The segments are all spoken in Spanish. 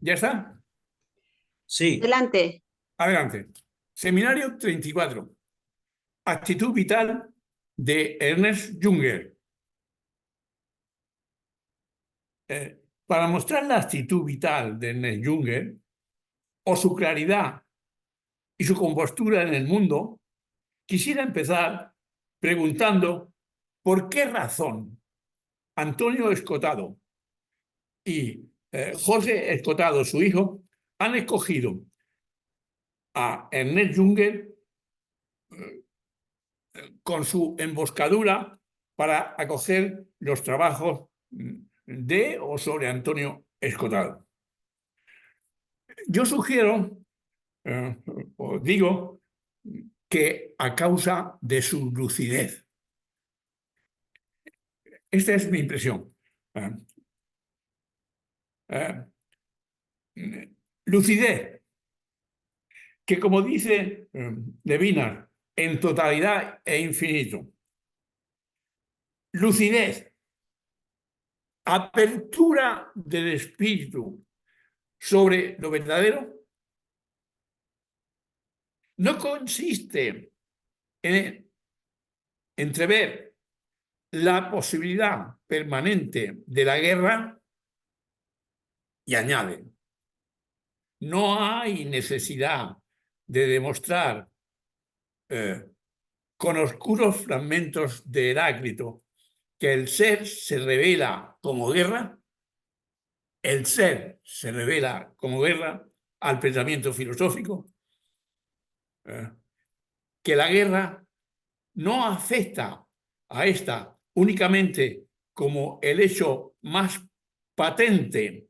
¿Ya está? Sí, Adelante. Adelante. Seminario 34. Actitud vital de Ernest Junger. Para mostrar la actitud vital de Ernest Junger, o su claridad y su compostura en el mundo, quisiera empezar preguntando por qué razón Antonio Escotado y José Escotado, su hijo, han escogido a Ernest Junger con su emboscadura para acoger los trabajos de o sobre Antonio Escotado. Yo sugiero, o digo, que a causa de su lucidez. Esta es mi impresión. Lucidez, que como dice Levinas, en totalidad e infinito. Lucidez, apertura del espíritu sobre lo verdadero, no consiste en entrever la posibilidad permanente de la guerra y añade, no hay necesidad de demostrar con oscuros fragmentos de Heráclito que el ser se revela como guerra, el ser se revela como guerra al pensamiento filosófico, que la guerra no afecta a esta únicamente como el hecho más patente,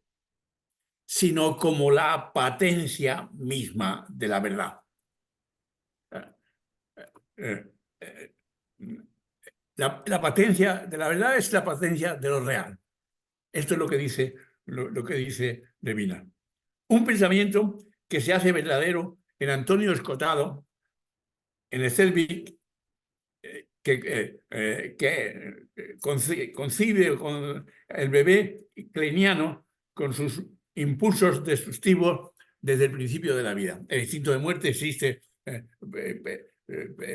sino como la patencia misma de la verdad. La patencia de la verdad es la patencia de lo real. Esto es lo que dice Levinas. Un pensamiento que se hace verdadero en Antonio Escotado, en el Selvig, que concibe con el bebé kleiniano con sus impulsos destructivos desde el principio de la vida. El instinto de muerte existe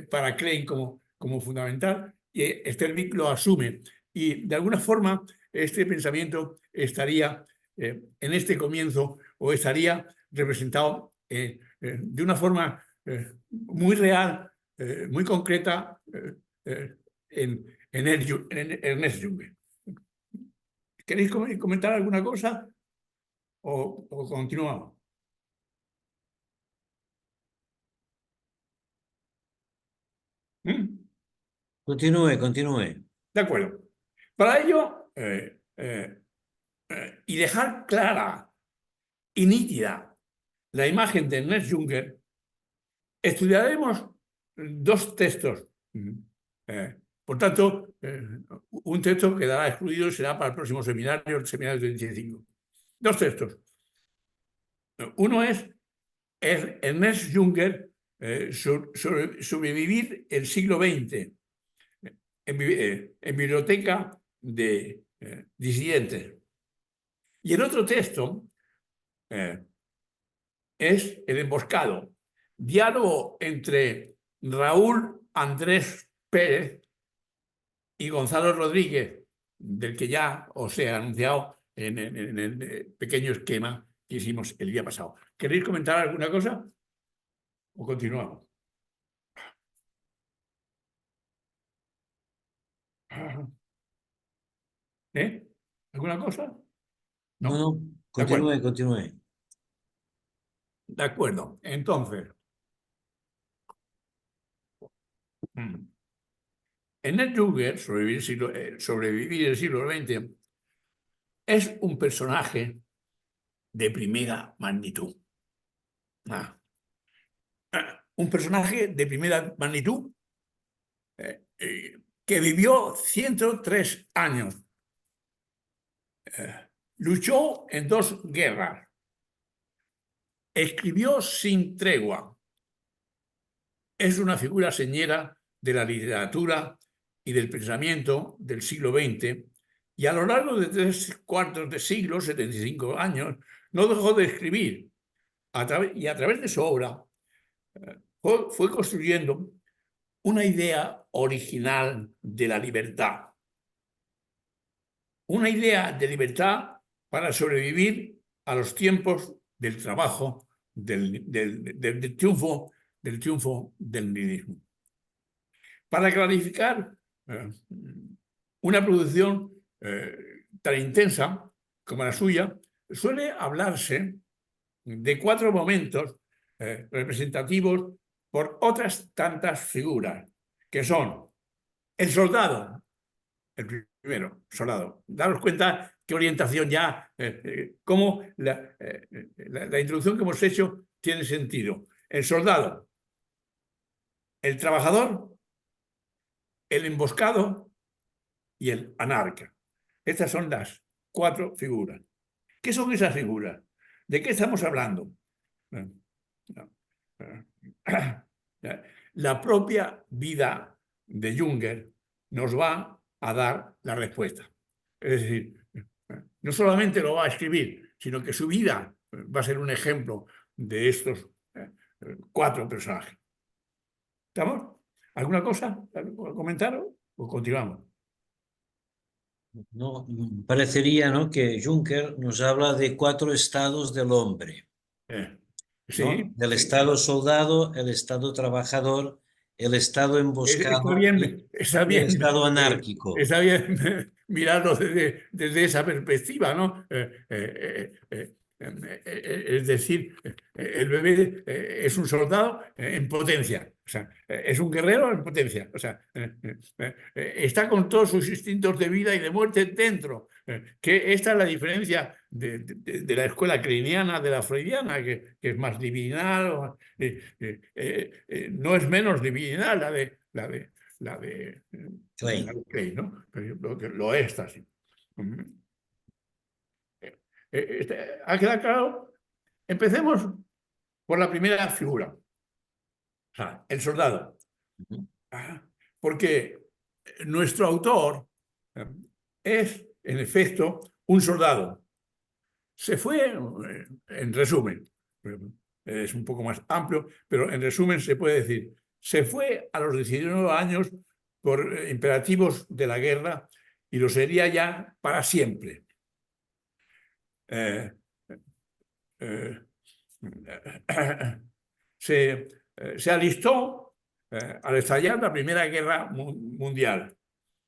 para Klein como fundamental, y Stervik lo asume. Y de alguna forma este pensamiento estaría en este comienzo, o estaría representado de una forma muy real, muy concreta, en Ernest Junger. ¿Queréis comentar alguna cosa o continuamos? ¿Mm? continúe. De acuerdo. Para ello, y dejar clara y nítida la imagen de Ernest Junger, estudiaremos dos textos. Por tanto, un texto quedará excluido y será para el próximo seminario, el seminario 35. Dos textos. Uno es Ernest Junger, sobrevivir el siglo XX, en biblioteca de disidentes. Y el otro texto es El emboscado, diálogo entre Raúl Andrés Pérez y Gonzalo Rodríguez, del que ya os he anunciado en el pequeño esquema que hicimos el día pasado. ¿Queréis comentar alguna cosa o continuamos? ¿Alguna cosa? No, De acuerdo. continúe. De acuerdo. Entonces, Ernest Junger, sobrevivir el siglo XX, es un personaje de primera magnitud. Un personaje de primera magnitud que vivió 103 años. Luchó en dos guerras. Escribió sin tregua. Es una figura señera de la literatura y del pensamiento del siglo XX, Y a lo largo de 3/4 de siglo, 75 años, no dejó de escribir. Y a través de su obra fue construyendo una idea original de la libertad. Una idea de libertad para sobrevivir a los tiempos del trabajo, del triunfo del nihilismo. Para clarificar una producción tan intensa como la suya, suele hablarse de 4 momentos representativos por otras tantas figuras, que son el soldado, el primero, soldado. Daros cuenta qué orientación ya, cómo la introducción que hemos hecho tiene sentido. El soldado, el trabajador, el emboscado y el anarca. Estas son las 4 figuras. ¿Qué son esas figuras? ¿De qué estamos hablando? La propia vida de Junger nos va a dar la respuesta. Es decir, no solamente lo va a escribir, sino que su vida va a ser un ejemplo de estos 4 personajes. ¿Estamos? ¿Alguna cosa a comentar o continuamos? No, parecería, ¿no?, que Juncker nos habla de 4 estados del hombre, Sí, ¿no? Del sí. estado soldado, el estado trabajador, el estado emboscado Está y el bien, estado anárquico. está bien mirarlo desde esa perspectiva, ¿no? Es decir, el bebé es un soldado en potencia, o sea, es un guerrero en potencia, o sea, está con todos sus instintos de vida y de muerte dentro. Que esta es la diferencia de la escuela kleiniana, de la freudiana, que es más divinal, no es menos divinal la de Klein. Klein, ¿no? Lo es así. ¿Ha quedado claro? Empecemos por la primera figura, o sea, el soldado. Porque nuestro autor es, en efecto, un soldado. Se fue, en resumen, es un poco más amplio, pero en resumen se puede decir, se fue a los 19 años por imperativos de la guerra y lo sería ya para siempre. Se alistó al estallar la Primera Guerra Mundial,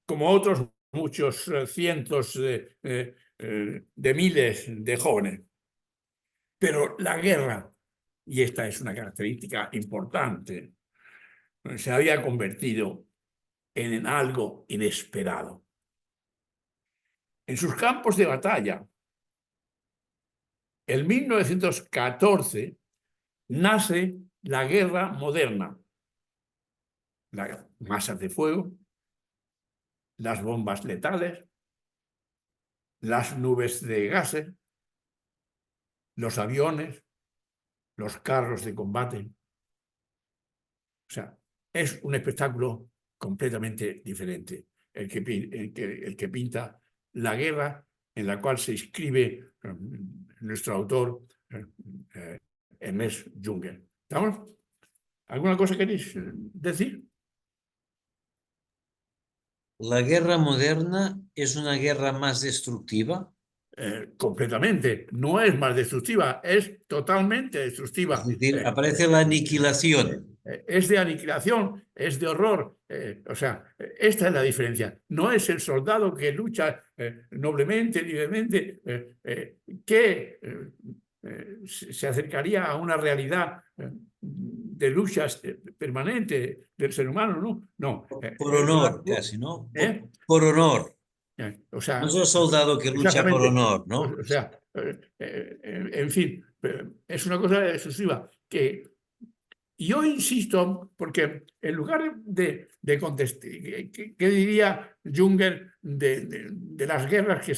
como otros muchos cientos de miles de jóvenes. Pero la guerra, y esta es una característica importante, se había convertido en algo inesperado. En sus campos de batalla, en 1914 nace la guerra moderna. Las masas de fuego, las bombas letales, las nubes de gases, los aviones, los carros de combate. O sea, es un espectáculo completamente diferente el que pinta la guerra en la cual se inscribe nuestro autor Ernest Junger. ¿Estamos? ¿Alguna cosa queréis decir? ¿La guerra moderna es una guerra más destructiva? Completamente. No es más destructiva, es totalmente destructiva. Es decir, aparece la aniquilación. Es de aniquilación, es de horror. O sea, esta es la diferencia. No es el soldado que lucha noblemente, libremente, que se acercaría a una realidad de luchas permanente del ser humano, ¿no? No. Por honor, casi, ¿no? Por honor. O sea, No es el soldado que lucha por honor, ¿no? O sea, en fin, es una cosa exclusiva que yo insisto, porque en lugar de contestar, ¿qué diría Junger de las guerras que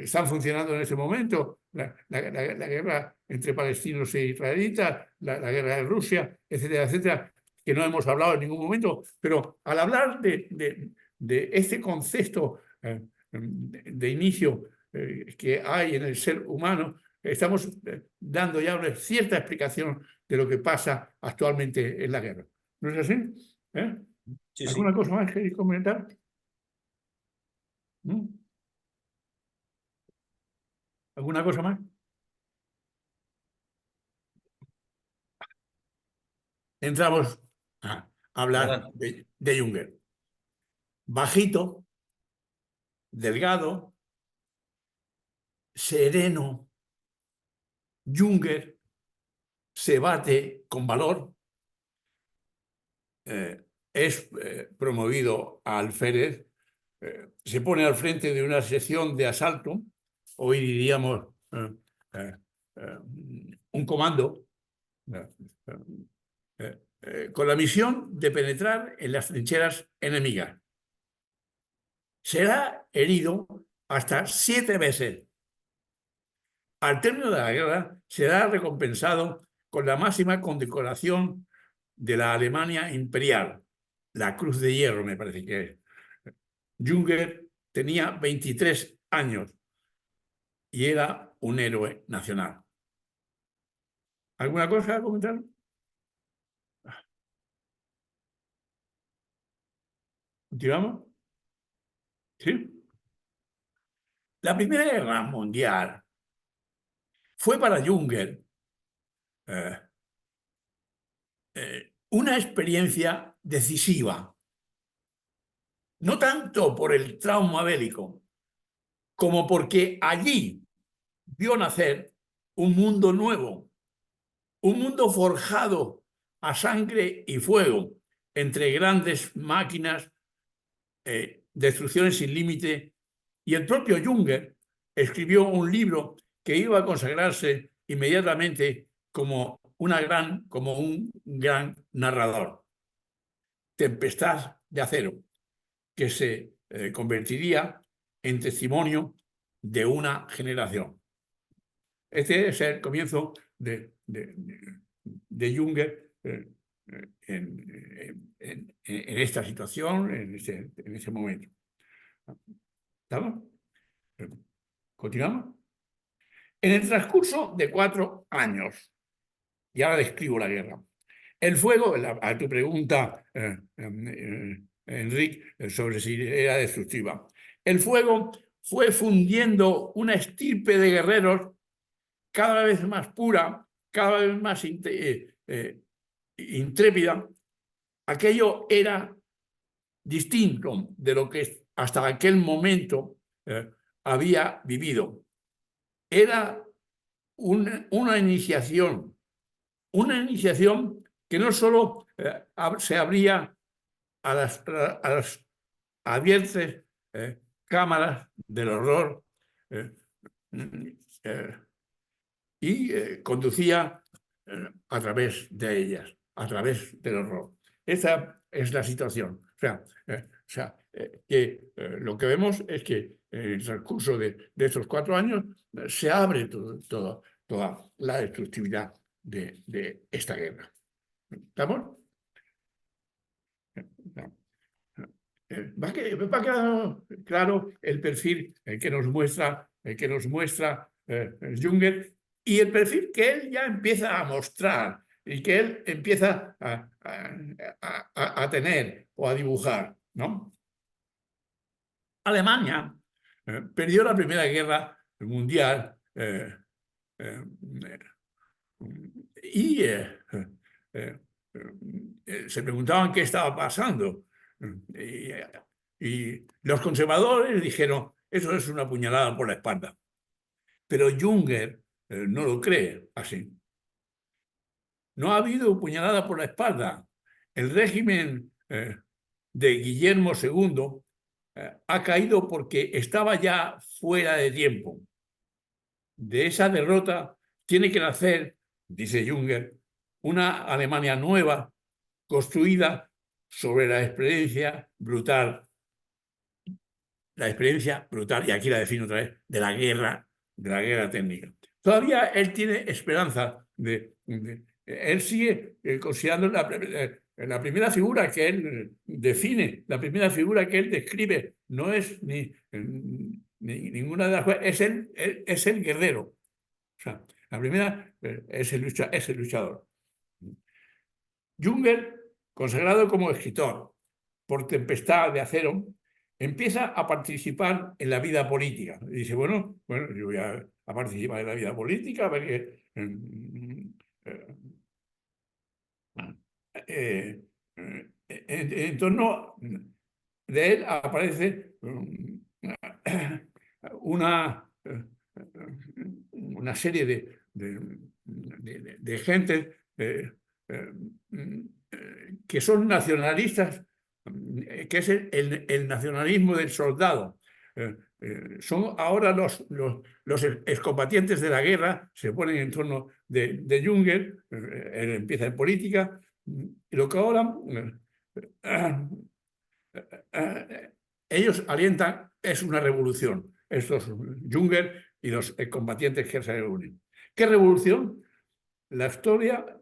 están funcionando en este momento? La guerra entre palestinos e israelitas, la guerra de Rusia, etcétera, etcétera, que no hemos hablado en ningún momento, pero al hablar de este concepto de inicio que hay en el ser humano, estamos dando ya una cierta explicación de lo que pasa actualmente en la guerra. ¿No es así? Sí, ¿Alguna sí. cosa más que comentar? ¿Mm? ¿Alguna cosa más? Entramos a hablar Adelante. de Junger. Bajito, delgado, sereno, Junger se bate con valor, es promovido a alférez, se pone al frente de una sección de asalto, hoy diríamos eh, eh, un comando, con la misión de penetrar en las trincheras enemigas. Será herido hasta 7 veces. Al término de la guerra será recompensado con la máxima condecoración de la Alemania imperial, la Cruz de Hierro, me parece que es. Junger tenía 23 años y era un héroe nacional. ¿Alguna cosa a comentar? ¿Continuamos? Sí. La Primera Guerra Mundial fue para Junger una experiencia decisiva, no tanto por el trauma bélico, como porque allí vio nacer un mundo nuevo, un mundo forjado a sangre y fuego entre grandes máquinas, destrucciones sin límite, y el propio Junger escribió un libro que iba a consagrarse inmediatamente como un gran narrador, Tempestad de Acero, que se convertiría en testimonio de una generación. Este es el comienzo de Junger en esta situación, en ese momento. ¿Estamos? ¿Continuamos? En el transcurso de 4 años, y ahora describo la guerra, el fuego, a tu pregunta, Enrique, sobre si era destructiva, el fuego fue fundiendo una estirpe de guerreros cada vez más pura, cada vez más intrépida. Aquello era distinto de lo que hasta aquel momento había vivido. Era una iniciación que no solo se abría a las abiertas cámaras del horror y conducía a través de ellas, a través del horror. Esa es la situación. Que lo que vemos es que en el transcurso de estos 4 años se abre toda la destructividad de esta guerra. ¿Estamos? Va quedando claro el perfil que nos muestra Junger, y el perfil que él ya empieza a mostrar y que él empieza a tener o a dibujar, ¿no? Alemania perdió la Primera Guerra Mundial y se preguntaban qué estaba pasando. Y los conservadores dijeron, eso es una puñalada por la espalda. Pero Junger no lo cree así. No ha habido puñalada por la espalda. El régimen de Guillermo II ha caído porque estaba ya fuera de tiempo. De esa derrota tiene que nacer, dice Junger, una Alemania nueva, construida sobre la experiencia brutal, y aquí la defino otra vez, de la guerra técnica. Todavía él tiene esperanza él sigue considerando la primera figura que él define, la primera figura que él describe, no es ni ninguna de las cuales, es el guerrero. O sea, la primera es el luchador. Junger, consagrado como escritor por Tempestad de Acero, empieza a participar en la vida política. Y dice, bueno, yo voy a participar en la vida política, a ver qué... en torno de él aparece una serie de gente que son nacionalistas, que es el nacionalismo del soldado. Son ahora los excombatientes de la guerra, se ponen en torno de Junger, él empieza en política, y lo que ahora ellos alientan es una revolución, estos Junger y los combatientes que se reúnen. ¿Qué revolución? La historia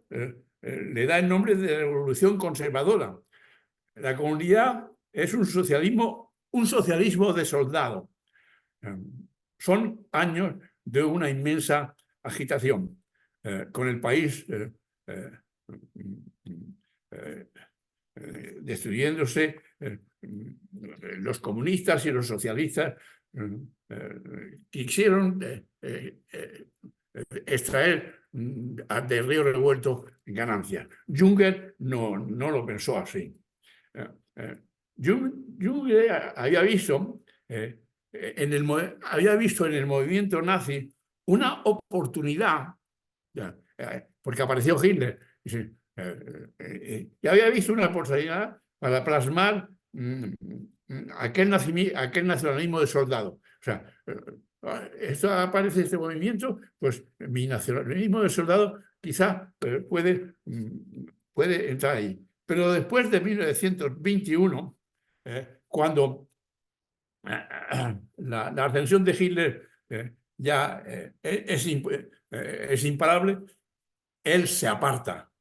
le da el nombre de revolución conservadora. La comunidad es un socialismo de soldado. Son años de una inmensa agitación, con el país destruyéndose, los comunistas y los socialistas quisieron extraer del río revuelto ganancias. Junger no lo pensó así. Junger había visto en el movimiento nazi una oportunidad, porque apareció Hitler, y había visto una oportunidad para plasmar aquel nacionalismo de soldado. O sea, esto aparece este movimiento, pues mi nacionalismo de soldado quizá puede entrar ahí. Pero después de 1921, cuando la ascensión de Hitler ya es imparable, él se aparta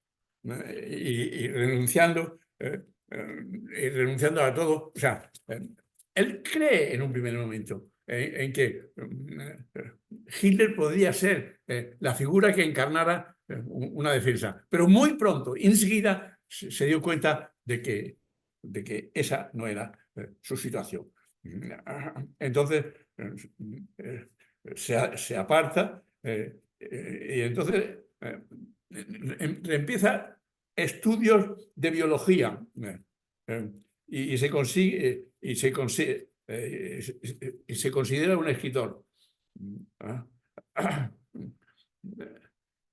y renunciando a todo. O sea, él cree en un primer momento en que Hitler podría ser la figura que encarnara una defensa, pero muy pronto, enseguida, se dio cuenta de que esa no era su situación. Entonces se aparta y entonces empieza estudios de biología y se considera un escritor.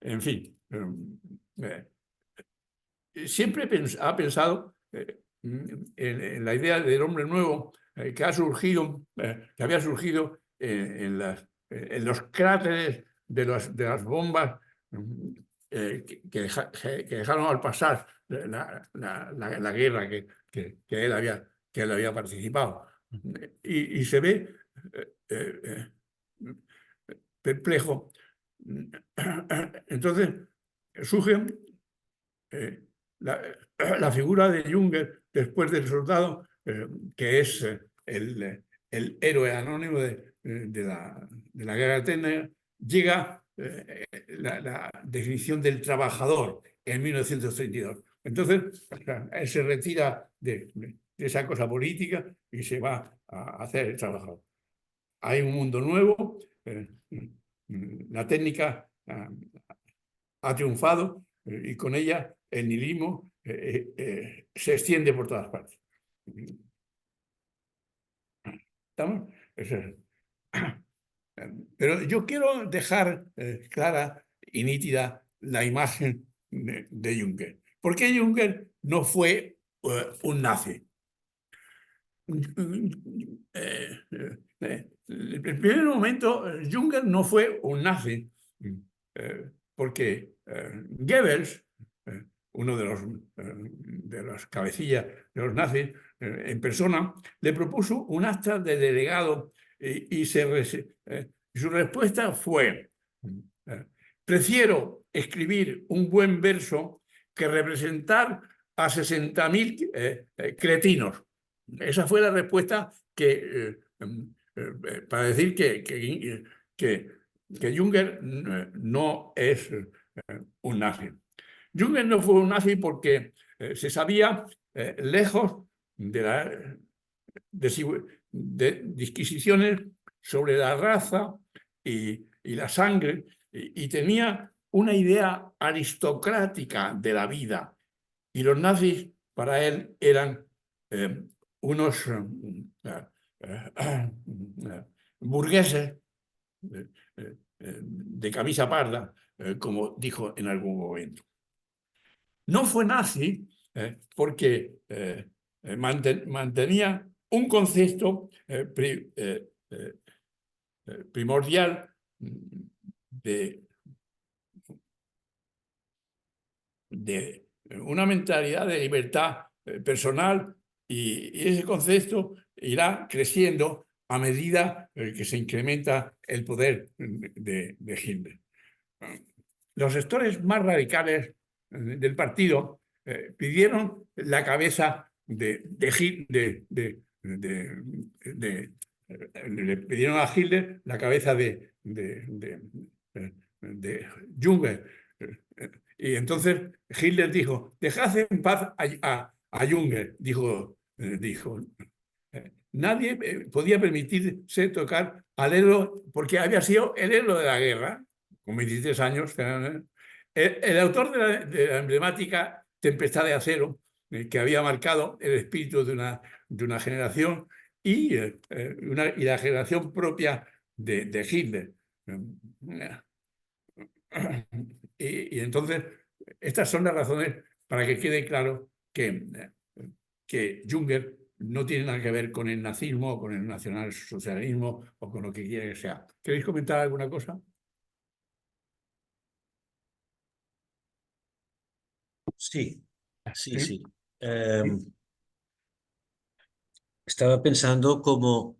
En fin, siempre ha pensado en la idea del hombre nuevo que había surgido en los cráteres de las bombas que dejaron al pasar la guerra que él había participado. Y se ve perplejo. Entonces surge la figura de Junger después del soldado, que es el héroe anónimo de la guerra eterna. Llega la definición del trabajador en 1932. Entonces, él se retira de esa cosa política y se va a hacer el trabajador. Hay un mundo nuevo, la técnica ha triunfado y con ella el nihilismo se extiende por todas partes. ¿Estamos? Pero yo quiero dejar clara y nítida la imagen de Junger. ¿Por qué Junger no fue un nazi? En el primer momento, Junger no fue un nazi, porque Goebbels, uno de las cabecillas de los nazis, en persona, le propuso un acta de delegado y su respuesta fue: prefiero escribir un buen verso que representar a 60.000 cretinos. Esa fue la respuesta para decir que Junger no es un nazi. Junger no fue un nazi porque se sabía, lejos de disquisiciones sobre la raza y la sangre, y tenía una idea aristocrática de la vida. Y los nazis para él eran unos burgueses de camisa parda, como dijo en algún momento. No fue nazi porque mantenía un concepto primordial de una mentalidad de libertad personal, y ese concepto irá creciendo a medida que se incrementa el poder de Hitler. Los sectores más radicales del partido pidieron la cabeza le pidieron a Hitler la cabeza de Junger. Y entonces Hitler dijo: dejad en paz a Junger. Dijo, nadie podía permitirse tocar al héroe, porque había sido el héroe de la guerra, con 23 años. El autor de la emblemática Tempestad de Acero, que había marcado el espíritu de una generación y la generación propia de Hitler. Y entonces, estas son las razones para que quede claro que Junger no tiene nada que ver con el nazismo o con el nacionalsocialismo o con lo que quiera que sea. ¿Queréis comentar alguna cosa? Sí, sí, ¿Sí? sí. Estaba pensando cómo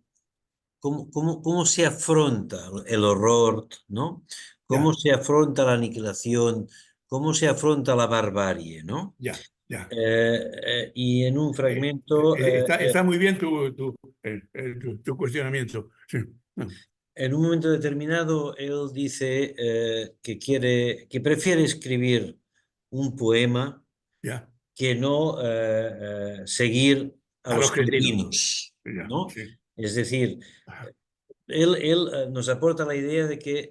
se afronta el horror, ¿no? Cómo Ya, se afronta la aniquilación, cómo se afronta la barbarie, ¿no? ya, ya. Y en un fragmento, Está muy bien tu cuestionamiento. Sí. en un momento determinado, él dice que prefiere escribir un poema Ya. que no seguir a A los los cretinos. peregrinos, Ya, ¿no? sí. Es decir, él nos aporta la idea de que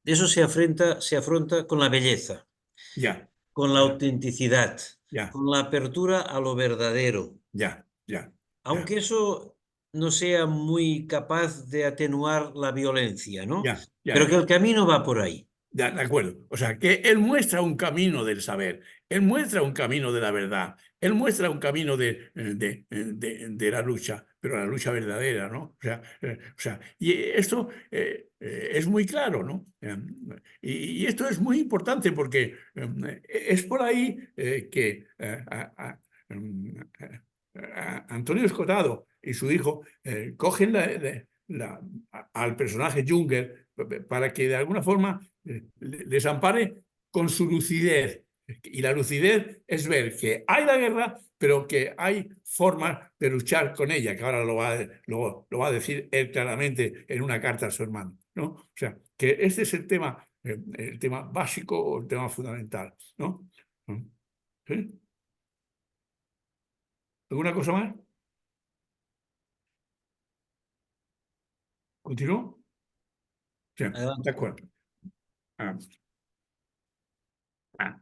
eso se afronta con la belleza, Ya, con la ya, autenticidad, ya, con la apertura a lo verdadero, ya, ya, ya, aunque eso no sea muy capaz de atenuar la violencia, ¿no? ya, ya, Pero que ya. el camino va por ahí. De acuerdo. O sea, que él muestra un camino del saber, él muestra un camino de la verdad, él muestra un camino de la lucha, pero la lucha verdadera, ¿no? Y esto es muy claro, ¿no? Y esto es muy importante porque es por ahí que Antonio Escotado y su hijo cogen al personaje Junger para que de alguna forma les ampare con su lucidez. Y la lucidez es ver que hay la guerra, pero que hay formas de luchar con ella, que ahora lo va a decir él claramente en una carta a su hermano, ¿no? O sea, que este es el tema básico o el tema fundamental, ¿no? ¿Sí? ¿Alguna cosa más? ¿Continúo? Sí, de Adelante. acuerdo. Ah, ah.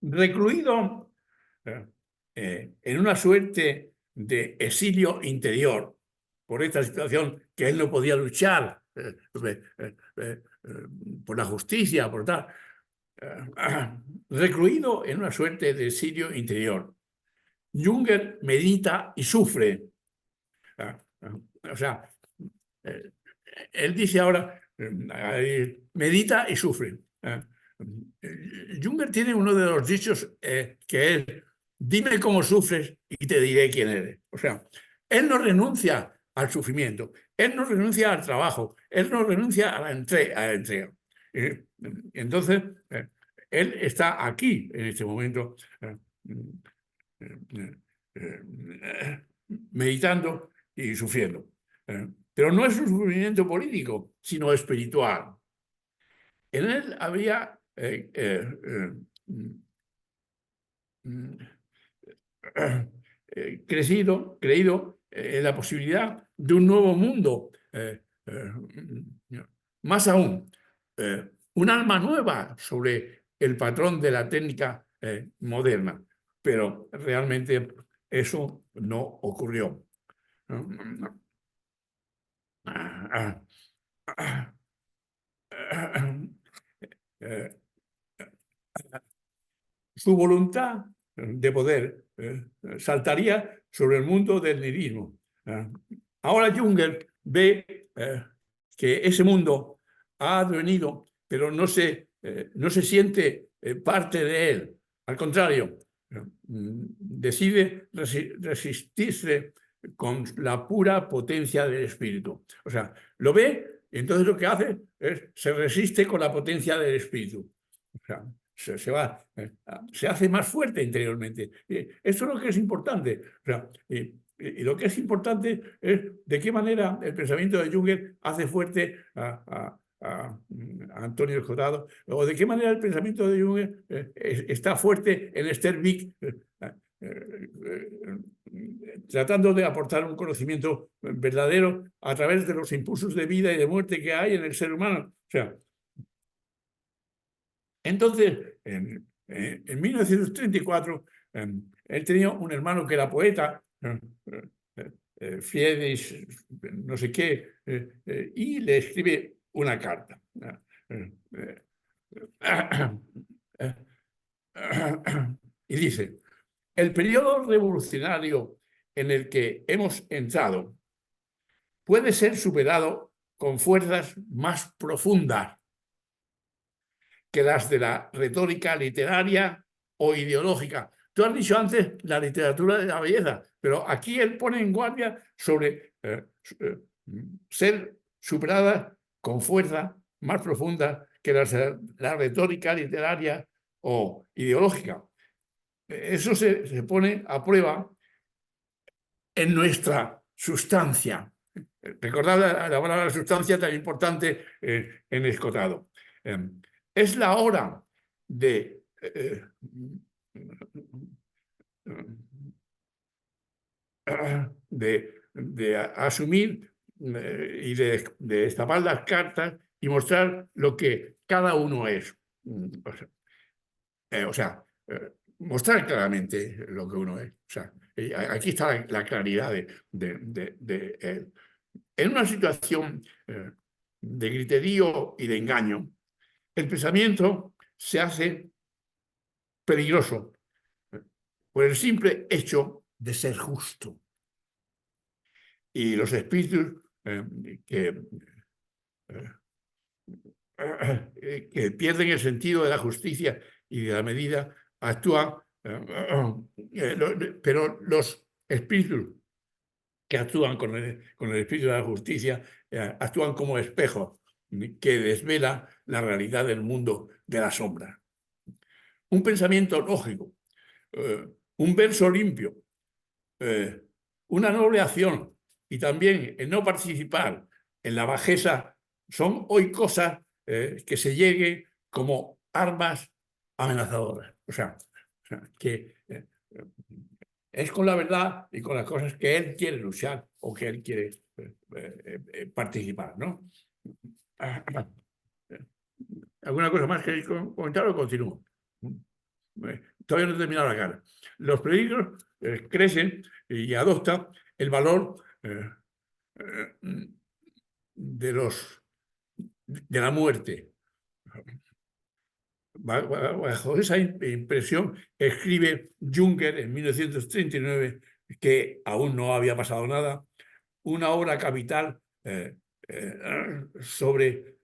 Recluido en una suerte de exilio interior por esta situación, que él no podía luchar por la justicia, por tal, recluido en una suerte de exilio interior. Junger medita y sufre. O sea, eh, él dice ahora, medita y sufre. Junger tiene uno de los dichos que es: dime cómo sufres y te diré quién eres. O sea, él no renuncia al sufrimiento, él no renuncia al trabajo, él no renuncia a la entrega. Entonces, él está aquí en este momento meditando y sufriendo. Pero no es un sufrimiento político, sino espiritual. En él había creído en la posibilidad de un nuevo mundo. Más aún, un alma nueva sobre el patrón de la técnica moderna. Pero realmente eso no ocurrió. Su voluntad de poder saltaría sobre el mundo del nihilismo. Ahora Junger ve que ese mundo ha advenido, pero no se siente parte de él. Al contrario, decide resistirse con la pura potencia del espíritu. O sea, lo ve y entonces lo que hace es se resiste con la potencia del espíritu. O sea, se hace más fuerte interiormente. Eso es lo que es importante. O sea, y lo que es importante es de qué manera el pensamiento de Junger hace fuerte a Antonio Escotado, o de qué manera el pensamiento de Junger está fuerte en Esther Vick, tratando de aportar un conocimiento verdadero a través de los impulsos de vida y de muerte que hay en el ser humano. O sea, entonces, en 1934, él tenía un hermano que era poeta, Friedrich, no sé qué, y le escribe una carta. Y dice, el periodo revolucionario en el que hemos entrado puede ser superado con fuerzas más profundas que las de la retórica literaria o ideológica. Tú has dicho antes la literatura de la belleza, pero aquí él pone en guardia sobre ser superada con fuerza más profunda que la retórica literaria o ideológica. Eso se pone a prueba en nuestra sustancia. Recordad la palabra sustancia tan importante en Escotado. Es la hora de asumir y de destapar las cartas y mostrar lo que cada uno es. O sea, mostrar claramente lo que uno es. O sea, aquí está la claridad de él. En una situación de griterío y de engaño, el pensamiento se hace peligroso por el simple hecho de ser justo. Y los espíritus que pierden el sentido de la justicia y de la medida actúan, pero los espíritus que actúan con el espíritu de la justicia actúan como espejos que desvela la realidad del mundo de la sombra. Un pensamiento lógico, un verso limpio, una noble acción y también el no participar en la bajeza son hoy cosas que se lleguen como armas amenazadoras. O sea que es con la verdad y con las cosas que él quiere luchar o que él quiere participar, ¿no? ¿Alguna cosa más queréis comentar o continúo? Todavía no he terminado la cara. Los peligros crecen y adoptan el valor de la muerte. Bajo esa impresión escribe Junger en 1939, que aún no había pasado nada, una obra capital sobre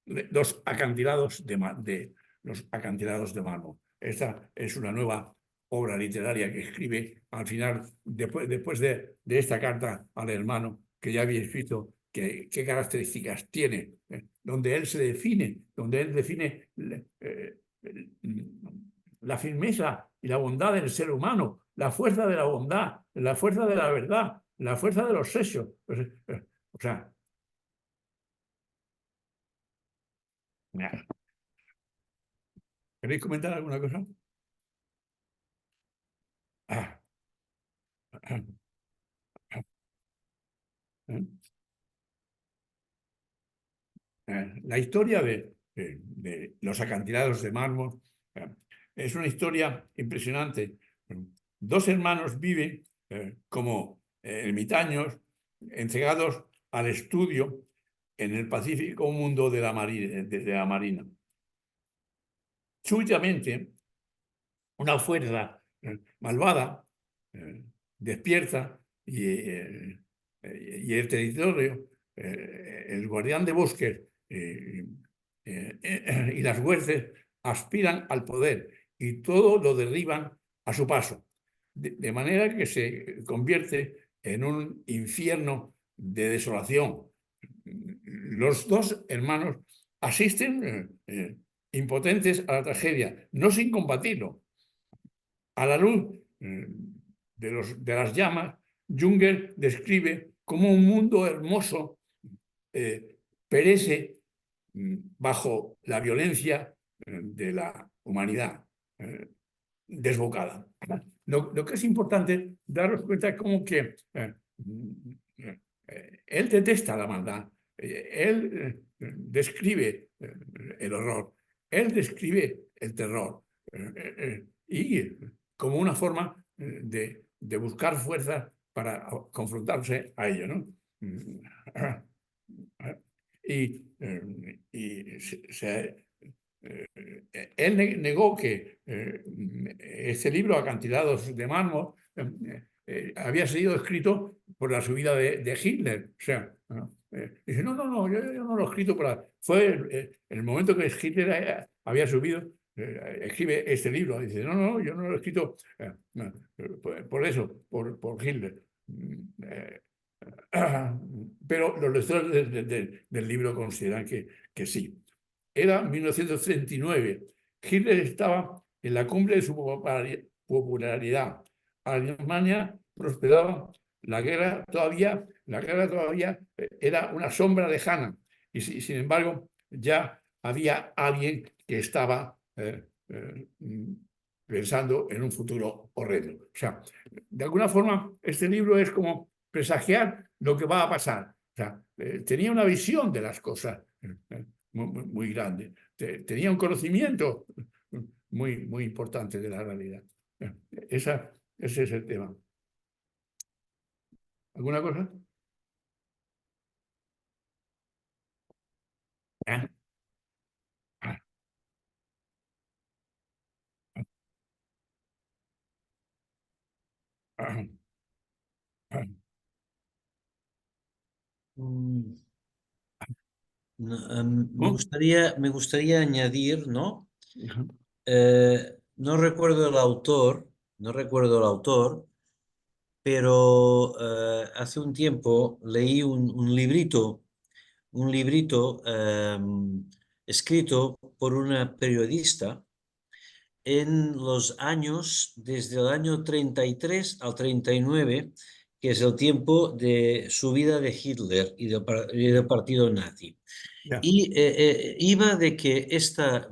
los acantilados de mano. Esta es una nueva obra literaria que escribe al final, después de esta carta al hermano que ya había escrito qué características tiene, donde él se define, donde él define la firmeza y la bondad del ser humano, la fuerza de la bondad, la fuerza de la verdad, la fuerza de los hechos. O sea, ¿queréis comentar alguna cosa? Ah, la historia de los acantilados de mármol es una historia impresionante. Dos hermanos viven como ermitaños, entregados al estudio en el pacífico mundo de la marina. Súbitamente, una fuerza malvada despierta y el territorio, el guardián de bosques y las huestes aspiran al poder y todo lo derriban a su paso, de manera que se convierte en un infierno de desolación. Los dos hermanos asisten impotentes a la tragedia, no sin combatirlo. A la luz de las llamas, Junger describe cómo un mundo hermoso perece bajo la violencia de la humanidad desbocada. Lo que es importante daros cuenta es como que él detesta la maldad, él describe el horror, él describe el terror y como una forma de buscar fuerzas para confrontarse a ello, ¿no? Él negó que este libro, Acantilados de mármol, había sido escrito por la subida de Hitler. O sea, ¿no? Dice, no, yo no lo he escrito Fue el momento que Hitler había subido, escribe este libro. Dice, no, yo no lo he escrito por eso, por Hitler. Pero los lectores del libro consideran que sí. Era 1939. Hitler estaba en la cumbre de su popularidad. Alemania prosperaba. La guerra todavía era una sombra lejana. Y sin embargo, ya había alguien que estaba pensando en un futuro horrendo. O sea, de alguna forma, este libro es como presagiar lo que va a pasar. O sea, tenía una visión de las cosas muy grande. Tenía un conocimiento muy importante de la realidad. Ese es el tema. ¿Alguna cosa? ¿Eh? Mm, no, ¿Oh? me gustaría añadir, ¿no? Ajá. No recuerdo el autor, no recuerdo el autor, pero hace un tiempo leí un librito escrito por una periodista en los años, desde el año 33 al 39, que es el tiempo de subida de Hitler y del partido nazi. Ya, Y iba de que esta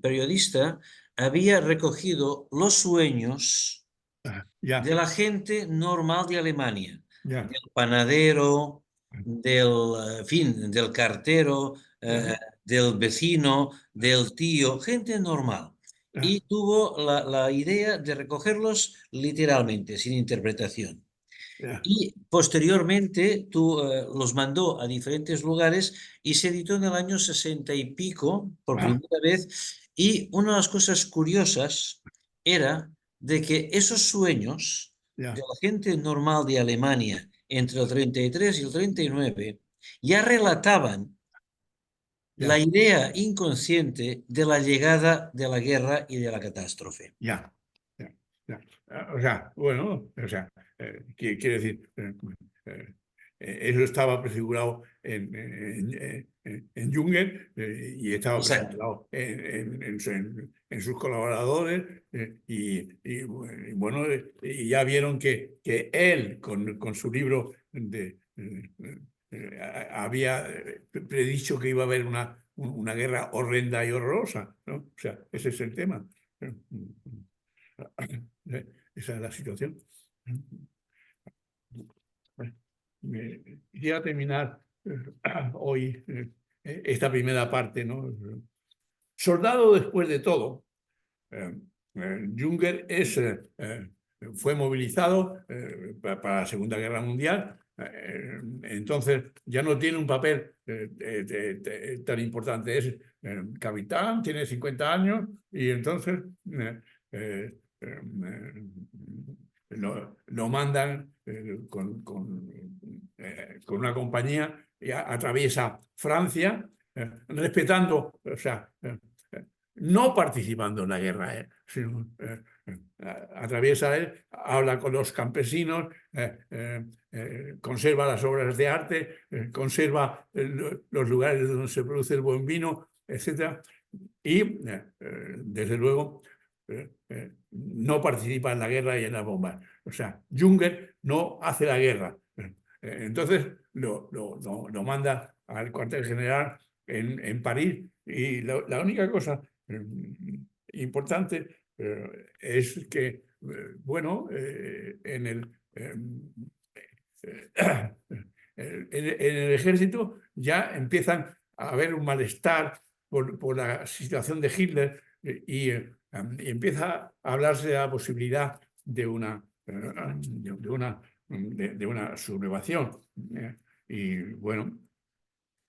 periodista había recogido los sueños de ya, la gente normal de Alemania, ya, del panadero, del, en fin, del cartero, ya, del vecino, del tío, gente normal. ya, Y tuvo la idea de recogerlos literalmente, sin interpretación. ya. Y posteriormente los mandó a diferentes lugares y se editó en el año 60 y pico por Ah, primera vez. Y una de las cosas curiosas era de que esos sueños de ya, la gente normal de Alemania entre el 33 y el 39 ya relataban la ya, idea inconsciente de la llegada de la guerra y de la catástrofe. ya, ya, ya. O sea, bueno, o sea, quiere decir, eso estaba prefigurado en Junger y estaba Exacto. prefigurado en sus colaboradores bueno, y ya vieron que él con su libro había predicho que iba a haber una guerra horrenda y horrorosa, ¿no? O sea, ese es el tema. Esa es la situación. Quisiera terminar hoy esta primera parte, ¿no? Soldado después de todo. Junger fue movilizado para la Segunda Guerra Mundial. Entonces ya no tiene un papel tan importante. Es capitán, tiene 50 años y entonces lo mandan con una compañía y atraviesa Francia, respetando, o sea, no participando en la guerra, sino atraviesa él, habla con los campesinos, conserva las obras de arte, conserva los lugares donde se produce el buen vino, etc. Y, desde luego, no participa en la guerra y en las bombas. O sea, Junger no hace la guerra. Entonces lo manda al cuartel general en París y la única cosa importante es que, bueno, en el ejército ya empiezan a haber un malestar por la situación de Hitler y empieza a hablarse de la posibilidad de una sublevación. Y bueno,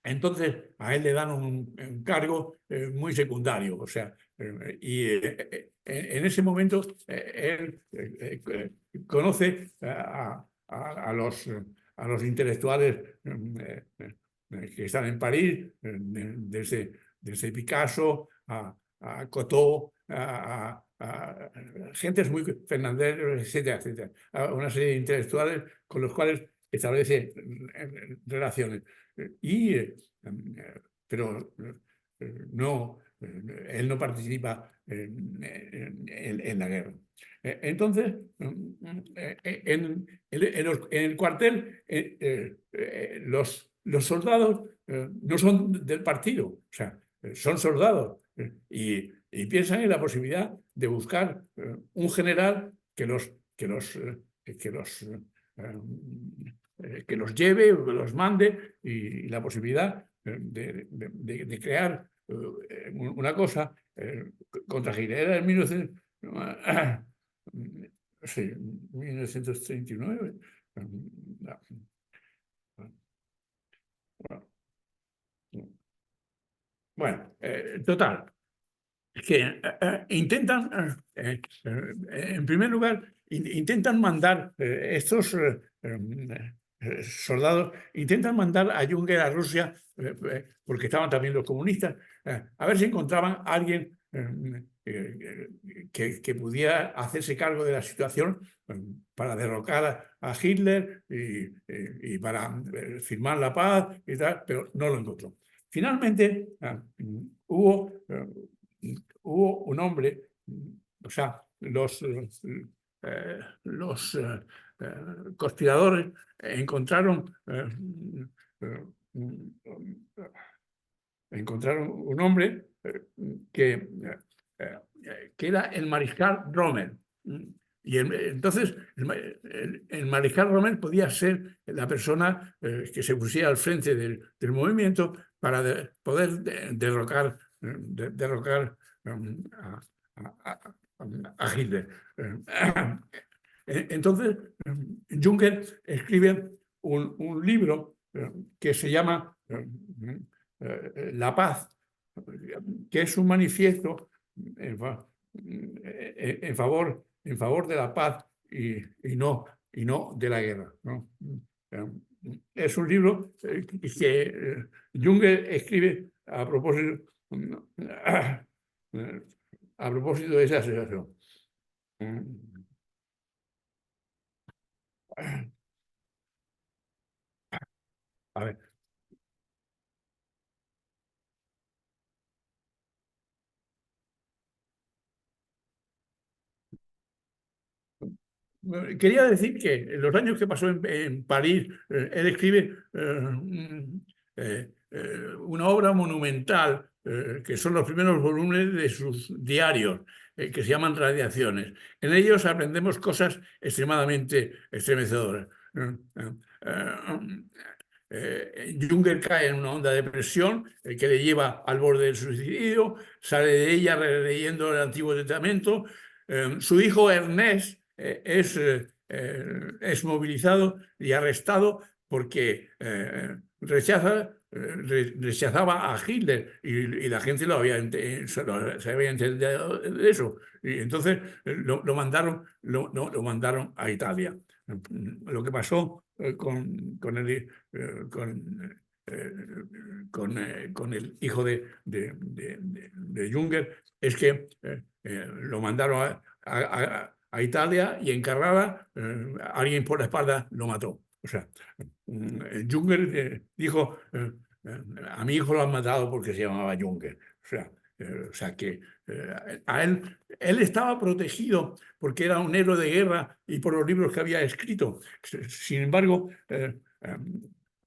entonces a él le dan un cargo muy secundario, o sea, en ese momento él conoce a los intelectuales que están en París, desde Picasso a Cocteau, a gentes muy, Fernández, etcétera, etcétera, a una serie de intelectuales con los cuales establece relaciones. Y, pero no, él no participa en la guerra. Entonces, en el cuartel, los soldados no son del partido, o sea, son soldados y piensan en la posibilidad de buscar un general que los lleve o que los mande y la posibilidad de crear una cosa contra Hitler. Era en 1939. Bueno, total, es que intentan, en primer lugar, intentan mandar estos soldados, intentan mandar a Junger a Rusia, porque estaban también los comunistas, a ver si encontraban a alguien que pudiera hacerse cargo de la situación para derrocar a Hitler y para firmar la paz y tal, pero no lo encontró. Finalmente, hubo un hombre, o sea, los conspiradores encontraron un hombre que era el mariscal Rommel. Y entonces el mariscal Rommel podía ser la persona que se pusiera al frente del movimiento para poder derrocar a Hitler. Entonces, Juncker escribe un libro que se llama La Paz, que es un manifiesto en favor de la paz y no de la guerra, ¿no? Es un libro que Juncker escribe a propósito de esa situación. A ver. Quería decir que en los años que pasó en París, él escribe una obra monumental, que son los primeros volúmenes de sus diarios, que se llaman Radiaciones. En ellos aprendemos cosas extremadamente estremecedoras. Junger cae en una honda depresión que le lleva al borde del suicidio, sale de ella releyendo el Antiguo Testamento. Su hijo Ernest es movilizado y arrestado porque rechazaba a Hitler y la gente se había entendido de eso. Y entonces lo mandaron a Italia. Lo que pasó con el hijo de Junger es que lo mandaron a Italia y en Carrara alguien por la espalda lo mató. O sea, Junger dijo, a mi hijo lo han matado porque se llamaba Junger. O sea que él estaba protegido porque era un héroe de guerra y por los libros que había escrito. Sin embargo,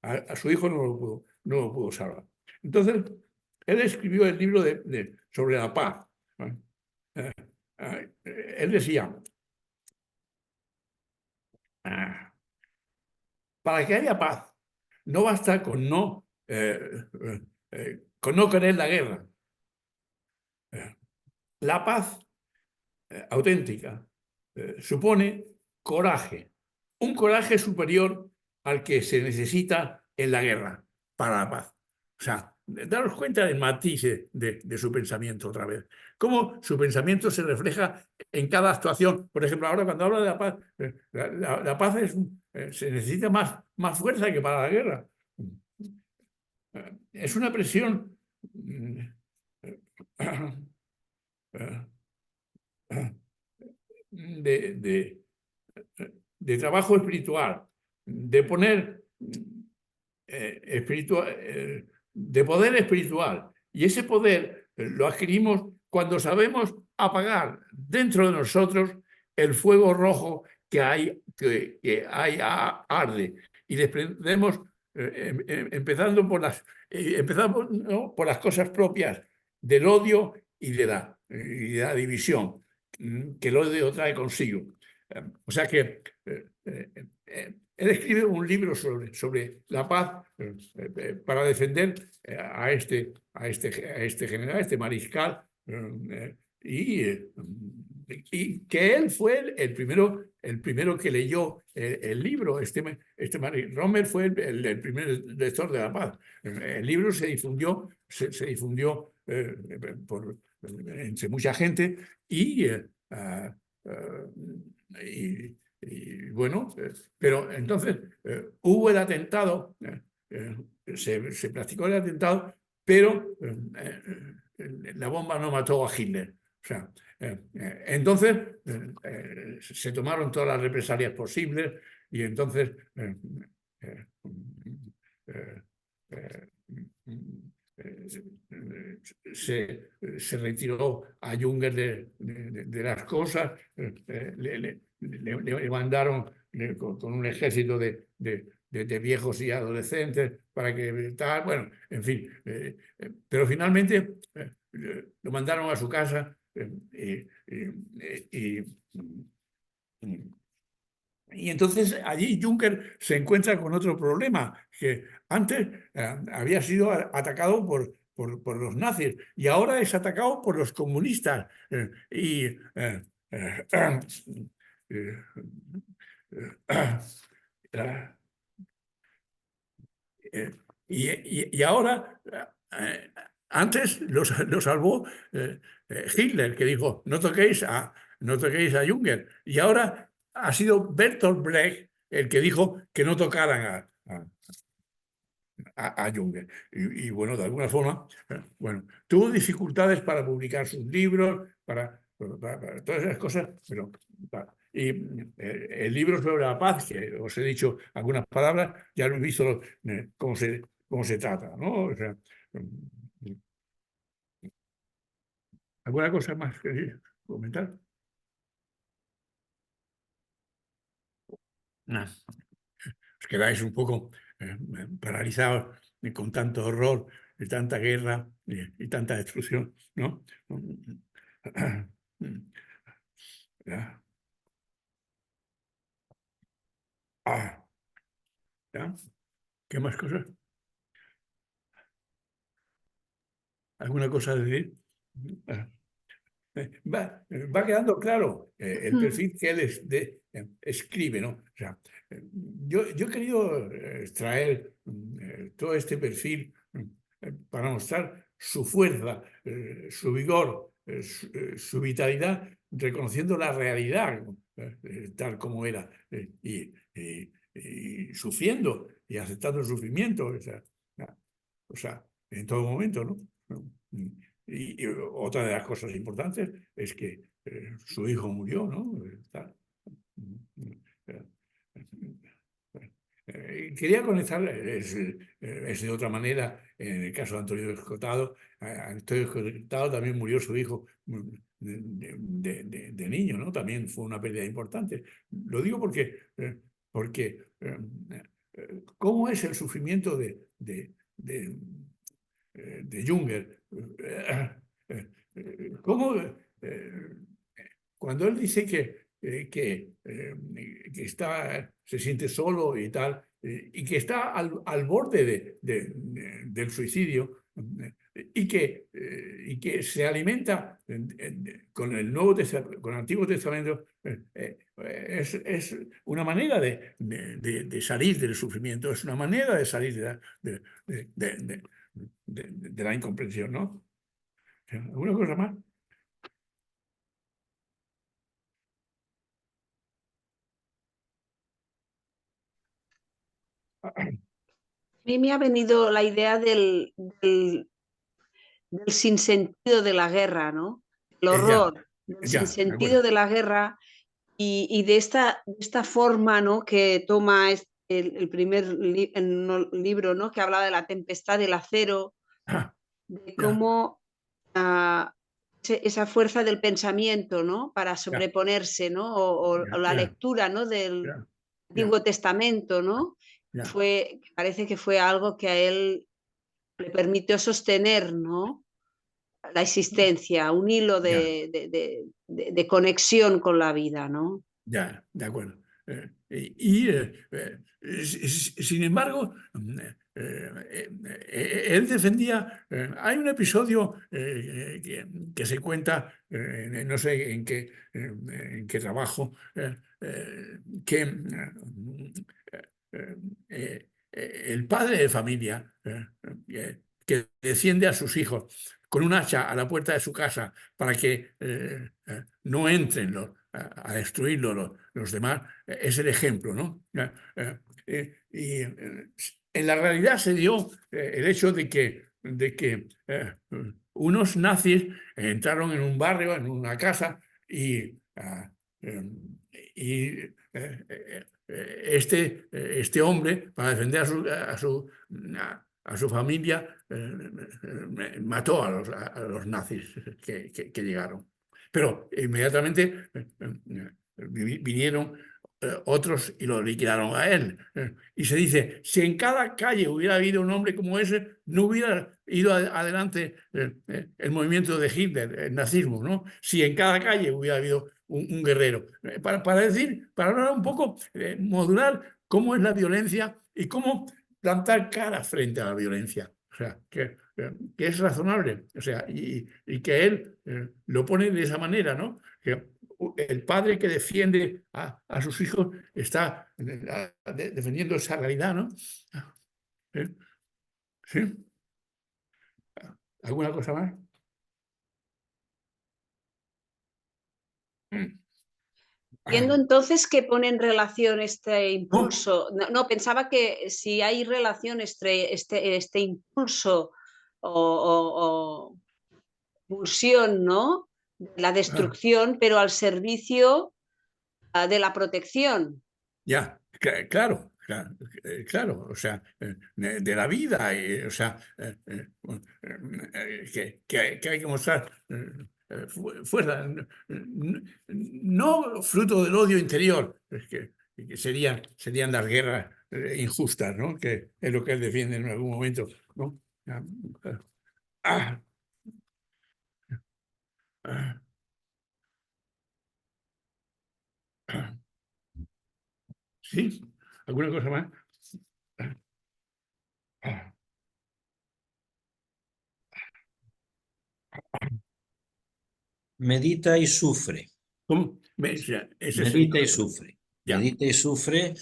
a su hijo no lo pudo salvar. Entonces, él escribió el libro sobre la paz. Él decía, para que haya paz, no basta con no querer la guerra. La paz auténtica supone coraje, un coraje superior al que se necesita en la guerra para la paz. O sea, daros cuenta del matiz de su pensamiento otra vez. Cómo su pensamiento se refleja en cada actuación. Por ejemplo, ahora cuando habla de la paz, la paz se necesita más fuerza que para la guerra. Es una presión de, de trabajo espiritual, de poner de poder espiritual. Y ese poder lo adquirimos cuando sabemos apagar dentro de nosotros el fuego rojo que arde. Y desprendemos, empezando empezamos, ¿no?, por las cosas propias del odio y de la división que el odio trae consigo. O sea que él escribe un libro sobre la paz para defender a este general, a este mariscal, y que él fue el primero que leyó el libro. Rommel fue el primer lector de la paz. El libro se difundió entre mucha gente y bueno, pero entonces hubo el atentado, se practicó el atentado, pero la bomba no mató a Hitler. O sea, entonces se tomaron todas las represalias posibles y entonces se retiró a Junger de las cosas, le mandaron con un ejército de viejos y adolescentes para que tal, bueno, en fin, pero finalmente lo mandaron a su casa y entonces allí Juncker se encuentra con otro problema, que antes había sido atacado por los nazis y ahora es atacado por los comunistas. Y ahora, antes lo salvó Hitler, que dijo, no toquéis a Junger. Y ahora ha sido Bertolt Brecht el que dijo que no tocaran a Junger. Y bueno, de alguna forma, bueno, tuvo dificultades para publicar sus libros, todas esas cosas, pero... Y el libro sobre la paz, que os he dicho algunas palabras, ya lo he visto cómo se trata, ¿no? O sea, ¿alguna cosa más que comentar? No. Os quedáis un poco paralizados con tanto horror, y tanta guerra y tanta destrucción, ¿no? Ya. Ah, ¿ya? ¿Qué más cosas? ¿Alguna cosa a decir? Ah. Va quedando claro el perfil que él escribe, ¿no? O sea, yo he querido extraer todo este perfil para mostrar su fuerza, su vigor, su vitalidad, reconociendo la realidad tal como era y sufriendo y aceptando el sufrimiento, o sea, en todo momento, ¿no? Y otra de las cosas importantes es que su hijo murió, ¿no? Quería conectar, es de otra manera, en el caso de Antonio Escotado. Antonio Escotado también murió su hijo de niño, ¿no? También fue una pérdida importante. Lo digo porque ¿cómo es el sufrimiento de Junger? ¿Cómo, cuando él dice que se siente solo y tal, y que está al borde del suicidio, y que se alimenta con con el Antiguo Testamento, es una manera de salir del sufrimiento, es una manera de salir de la incomprensión, ¿no? ¿Alguna cosa más? A mí me ha venido la idea del sinsentido de la guerra, ¿no? El Ya, horror del ya, de acuerdo. sinsentido de la guerra y de esta forma, ¿no? Que toma el primer libro, ¿no? Que habla de la tempestad del acero, Ah, de ya, cómo esa fuerza del pensamiento, ¿no? Para ya, sobreponerse, ¿no? O ya, la ya, lectura, ¿no? Del ya, ya, Antiguo Testamento, ¿no? ya, Parece que fue algo que a él le permitió sostener, ¿no? La existencia, un hilo ya, de conexión con la vida, ¿no? ya, de acuerdo. Sin embargo, él defendía, hay un episodio que se cuenta, no sé en qué trabajo, que el padre de familia que defiende a sus hijos con un hacha a la puerta de su casa para que no entren a destruirlo los demás, es el ejemplo, ¿no? En la realidad se dio el hecho de que unos nazis entraron en un barrio, en una casa, eh, este hombre, para defender a su familia, mató a los nazis que llegaron. Pero inmediatamente vinieron otros y lo liquidaron a él. Y se dice, si en cada calle hubiera habido un hombre como ese, no hubiera ido adelante el movimiento de Hitler, el nazismo, ¿no? Si en cada calle hubiera habido un guerrero. Para hablar un poco, modular cómo es la violencia y cómo plantar cara frente a la violencia. O sea, que es razonable. O sea, y que él lo pone de esa manera, ¿no? Que el padre que defiende a sus hijos está defendiendo esa realidad, ¿no? ¿Sí? ¿Alguna cosa más? Entiendo entonces que pone en relación este No, impulso. No, pensaba que si hay relación entre este impulso o pulsión, ¿no? la destrucción, pero al servicio de la protección. Ya, claro, claro, o sea, de la vida, o sea, que hay que mostrar fuerza, no fruto del odio interior, que serían las guerras injustas, ¿no? Que es lo que él defiende en algún momento, ¿no? Ah, ah, ah. ¿Sí? ¿Alguna cosa más? Ah. Medita y sufre. ¿Cómo? O sea, ese es Medita y sufre. Ya. Medita y sufre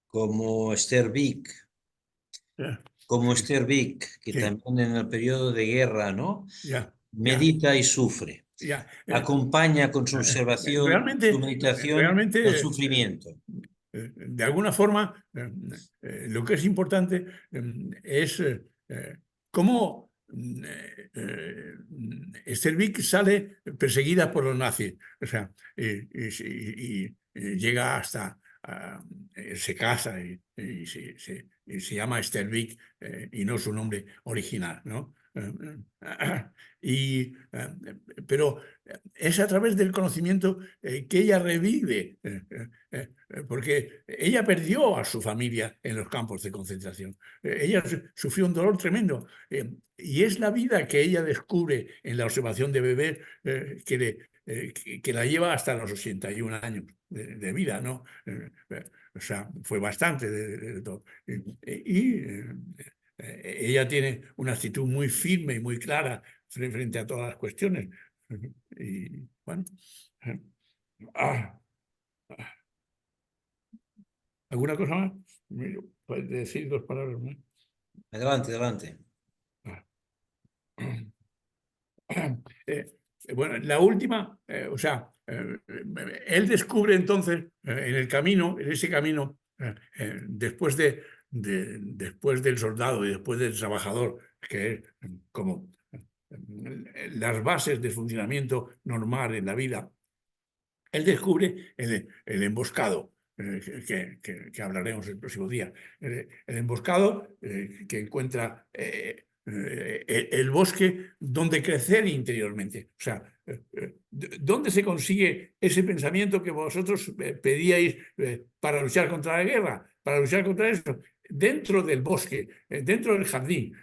como Esther Vick. Ya, Como Esther Vick, que sí, también en el periodo de guerra, ¿no? ya, Medita y sufre. ya. Acompaña con su observación, su Realmente, meditación, el realmente, sufrimiento. de alguna forma, lo que es importante es cómo Esther Vick sale perseguida por los nazis, o sea, y llega hasta, se casa y se llama Esther Vick y no su nombre original, ¿no? Y, pero es a través del conocimiento que ella revive, porque ella perdió a su familia en los campos de concentración. Ella sufrió un dolor tremendo y es la vida que ella descubre en la observación de bebés que la lleva hasta los 81 años de vida, ¿no? O sea, fue bastante de todo. Ella tiene una actitud muy firme y muy clara frente a todas las cuestiones. Y bueno, ah, ¿alguna cosa más? Puedes decir dos palabras más. Adelante, adelante. Bueno, la última, o sea, él descubre entonces en el camino, en ese camino, después del soldado y después del trabajador, que es como las bases de funcionamiento normal en la vida, él descubre el emboscado, que hablaremos el próximo día. El emboscado que encuentra el bosque donde crecer interiormente. O sea, ¿dónde se consigue ese pensamiento que vosotros pedíais para luchar contra la guerra, para luchar contra eso? Dentro del bosque, dentro del jardín.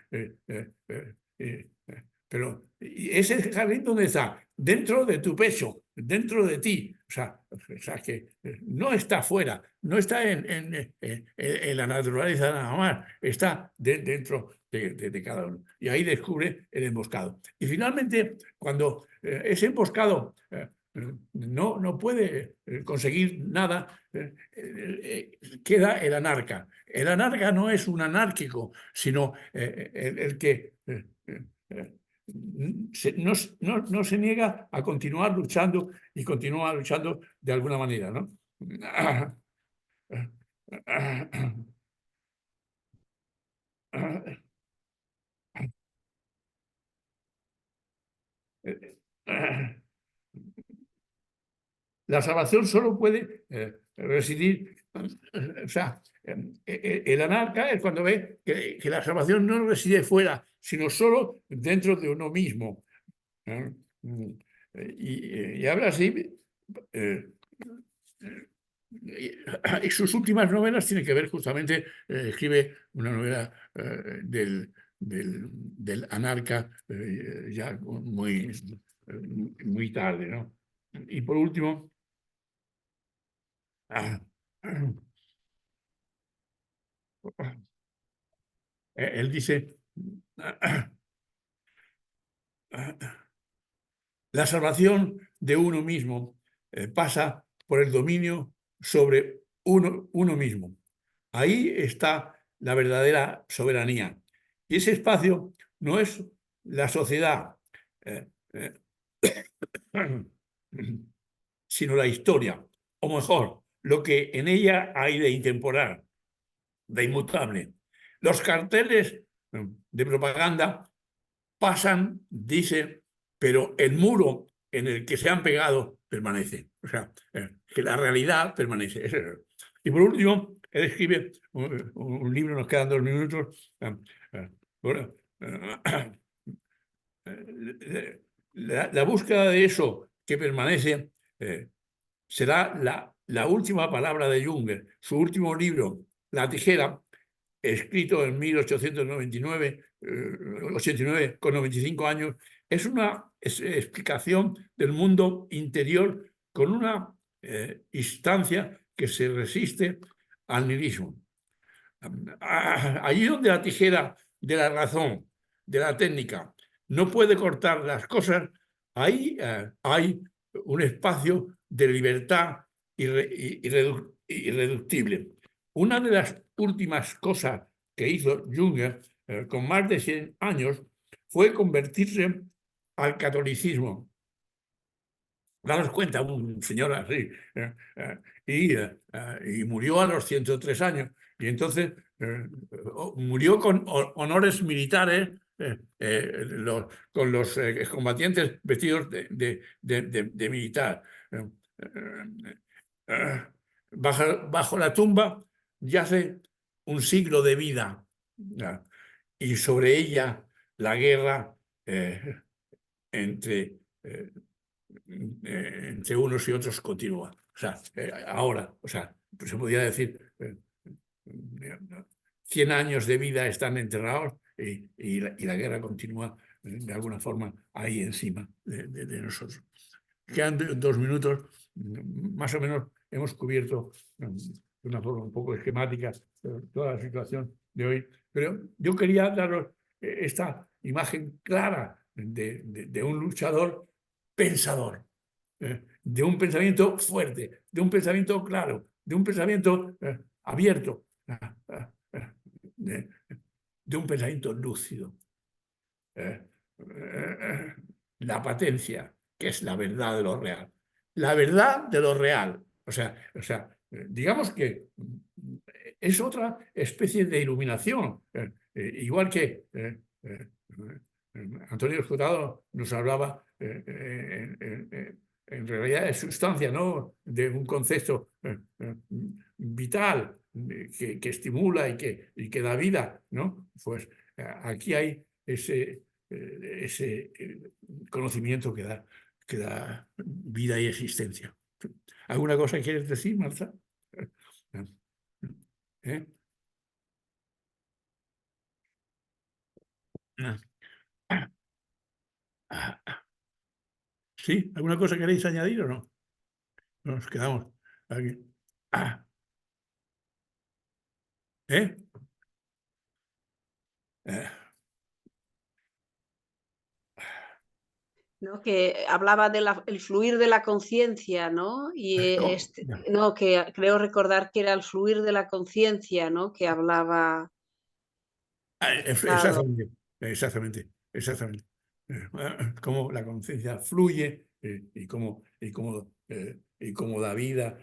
Pero ese jardín, ¿dónde está? Dentro de tu pecho, dentro de ti. O sea que no está fuera, no está en la naturaleza nada más, está dentro de cada uno. Y ahí descubre el emboscado. Y finalmente, cuando ese emboscado no puede conseguir nada, queda el anarca. El anarca no es un anárquico, sino el que no se niega a continuar luchando y continúa luchando de alguna manera, ¿no? La salvación solo puede residir, o sea, el anarca es cuando ve que la salvación no reside fuera, sino solo dentro de uno mismo. Y habla así, y sus últimas novelas tienen que ver justamente, escribe una novela del anarca ya muy tarde, ¿no? Y por último, él dice, la salvación de uno mismo pasa por el dominio sobre uno mismo. Ahí está la verdadera soberanía. Y ese espacio no es la sociedad, sino la historia, o mejor, lo que en ella hay de intemporal, de inmutable. Los carteles de propaganda pasan, dice, pero el muro en el que se han pegado permanece. O sea, que la realidad permanece. Y por último, él escribe un libro, nos quedan 2 minutos. Bueno, la búsqueda de eso que permanece será la última palabra de Junger. Su último libro, La tijera, escrito en 1899, 89, con 95 años, es una explicación del mundo interior con una instancia que se resiste al nihilismo. Allí donde la tijera de la razón, de la técnica, no puede cortar las cosas, ahí hay un espacio de libertad irreductible. Una de las últimas cosas que hizo Junger con más de 100 años fue convertirse al catolicismo. Daros cuenta, un señor así, y murió a los 103 años. Y entonces murió con honores militares, con los combatientes vestidos de militar. Bajo la tumba yace un siglo de vida, y sobre ella la guerra entre unos y otros continúa. O sea, ahora, o sea, pues se podría decir 100 años de vida están enterrados y la guerra continúa de alguna forma ahí encima de nosotros. Quedan 2 minutos, más o menos hemos cubierto de una forma un poco esquemática toda la situación de hoy, pero yo quería daros esta imagen clara de un luchador pensador, de un pensamiento fuerte, de un pensamiento claro, de un pensamiento abierto, de un pensamiento lúcido. La patencia, que es la verdad de lo real. La verdad de lo real. O sea, digamos que es otra especie de iluminación. Igual que Antonio Escotado nos hablaba en realidad de sustancia, ¿no? De un concepto vital que estimula y que da vida, ¿no? Pues aquí hay ese conocimiento que da vida y existencia. ¿Alguna cosa quieres decir, Marta? ¿Eh? ¿Sí? ¿Alguna cosa queréis añadir o no? Nos quedamos aquí. ¿Eh? ¿No? Que hablaba del fluir de la conciencia, ¿no? Y no, que creo recordar que era el fluir de la conciencia, ¿no? Que hablaba. Exactamente, exactamente. Cómo la conciencia fluye y cómo da vida.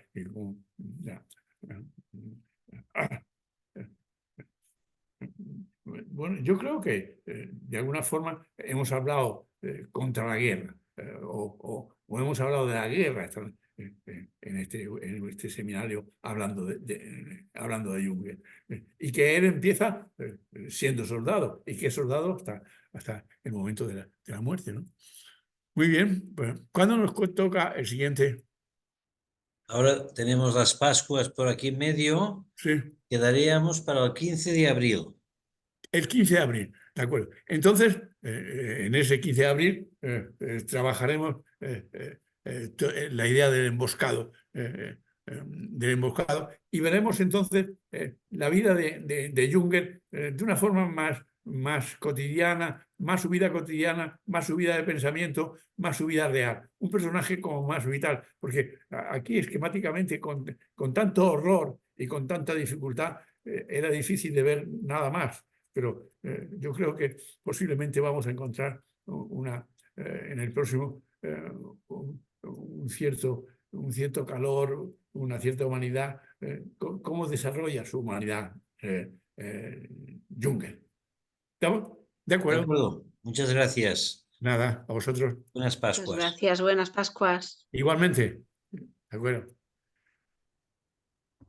Bueno, yo creo que de alguna forma hemos hablado contra la guerra o hemos hablado de la guerra en este seminario hablando de Junger. Y que él empieza siendo soldado y que es soldado hasta el momento de la muerte, ¿no? Muy bien, bueno, ¿cuándo nos toca el siguiente? Ahora tenemos las Pascuas por aquí en medio. Sí. Quedaríamos para el 15 de abril. El 15 de abril, de acuerdo. Entonces, en ese 15 de abril trabajaremos la idea del emboscado, y veremos entonces la vida de Junger de una forma más cotidiana, más su vida cotidiana, más su vida de pensamiento, más su vida real. Un personaje como más vital, porque aquí esquemáticamente con tanto horror y con tanta dificultad era difícil de ver nada más. Pero yo creo que posiblemente vamos a encontrar en el próximo un cierto calor, una cierta humanidad, cómo desarrolla su humanidad Junger. ¿Estamos? De De acuerdo. acuerdo. Muchas gracias. Nada, a vosotros. Buenas Muchas Pascuas. gracias, buenas Pascuas. Igualmente. De acuerdo.